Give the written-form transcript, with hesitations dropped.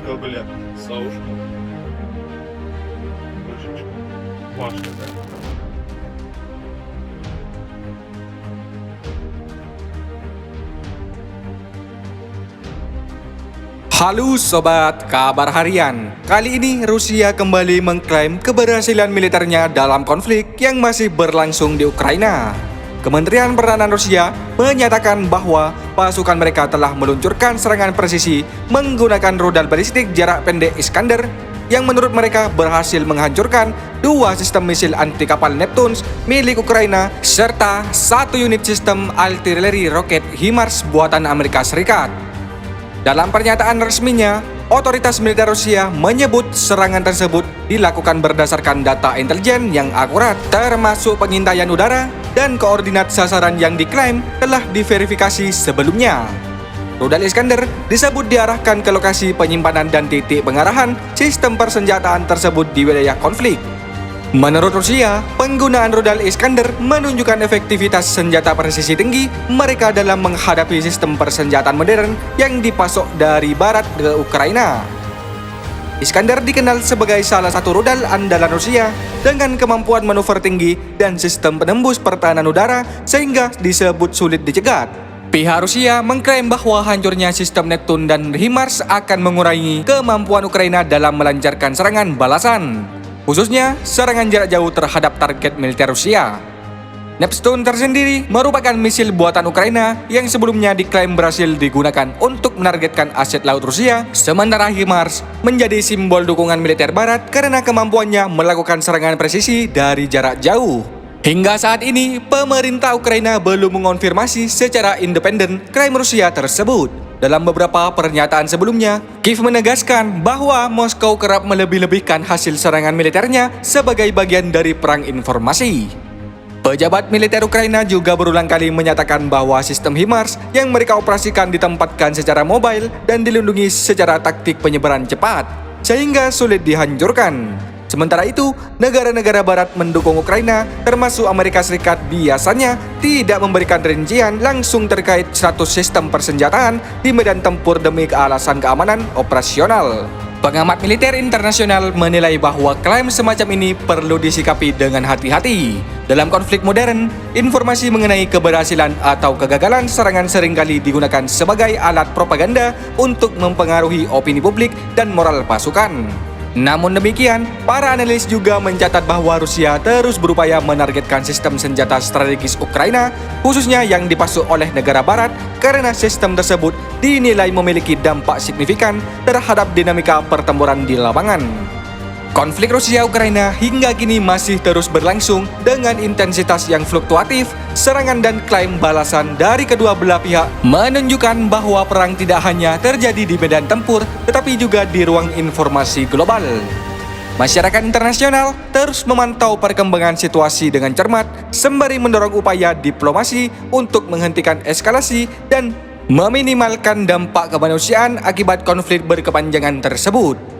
говорят, Саушка. Божечка. Машка, да? Halo Sobat Kabar Harian. Kali ini Rusia kembali mengklaim keberhasilan militernya dalam konflik yang masih berlangsung di Ukraina. Kementerian Pertahanan Rusia menyatakan bahwa pasukan mereka telah meluncurkan serangan presisi menggunakan rudal balistik jarak pendek Iskander yang menurut mereka berhasil menghancurkan 2 sistem misil anti kapal Neptune milik Ukraina serta 1 unit sistem artileri roket HIMARS buatan Amerika Serikat. Dalam pernyataan resminya, otoritas militer Rusia menyebut serangan tersebut dilakukan berdasarkan data intelijen yang akurat, termasuk pengintaian udara dan koordinat sasaran yang diklaim telah diverifikasi sebelumnya. Rudal Iskander disebut diarahkan ke lokasi penyimpanan dan titik pengarahan sistem persenjataan tersebut di wilayah konflik. Menurut Rusia, penggunaan rudal Iskander menunjukkan efektivitas senjata presisi tinggi mereka dalam menghadapi sistem persenjataan modern yang dipasok dari barat ke Ukraina. Iskander dikenal sebagai salah satu rudal andalan Rusia dengan kemampuan manuver tinggi dan sistem penembus pertahanan udara sehingga disebut sulit dicegat. Pihak Rusia mengklaim bahwa hancurnya sistem Neptune dan HIMARS akan mengurangi kemampuan Ukraina dalam melancarkan serangan balasan, khususnya serangan jarak jauh terhadap target militer Rusia. Neptune tersendiri merupakan misil buatan Ukraina yang sebelumnya diklaim berhasil digunakan untuk menargetkan aset laut Rusia, sementara HIMARS menjadi simbol dukungan militer Barat karena kemampuannya melakukan serangan presisi dari jarak jauh. Hingga saat ini, pemerintah Ukraina belum mengonfirmasi secara independen klaim Rusia tersebut. Dalam beberapa pernyataan sebelumnya, Kiev menegaskan bahwa Moskow kerap melebih-lebihkan hasil serangan militernya sebagai bagian dari perang informasi. Pejabat militer Ukraina juga berulang kali menyatakan bahwa sistem HIMARS yang mereka operasikan ditempatkan secara mobile dan dilindungi secara taktik penyebaran cepat, sehingga sulit dihancurkan. Sementara itu, negara-negara Barat mendukung Ukraina, termasuk Amerika Serikat, biasanya tidak memberikan rincian langsung terkait status sistem persenjataan di medan tempur demi alasan keamanan operasional. Pengamat militer internasional menilai bahwa klaim semacam ini perlu disikapi dengan hati-hati. Dalam konflik modern, informasi mengenai keberhasilan atau kegagalan serangan seringkali digunakan sebagai alat propaganda untuk mempengaruhi opini publik dan moral pasukan. Namun demikian, para analis juga mencatat bahwa Rusia terus berupaya menargetkan sistem senjata strategis Ukraina, khususnya yang dipasok oleh negara Barat, karena sistem tersebut dinilai memiliki dampak signifikan terhadap dinamika pertempuran di lapangan. Konflik Rusia-Ukraina hingga kini masih terus berlangsung dengan intensitas yang fluktuatif. Serangan dan klaim balasan dari kedua belah pihak menunjukkan bahwa perang tidak hanya terjadi di medan tempur, tetapi juga di ruang informasi global. Masyarakat internasional terus memantau perkembangan situasi dengan cermat, sembari mendorong upaya diplomasi untuk menghentikan eskalasi dan meminimalkan dampak kemanusiaan akibat konflik berkepanjangan tersebut.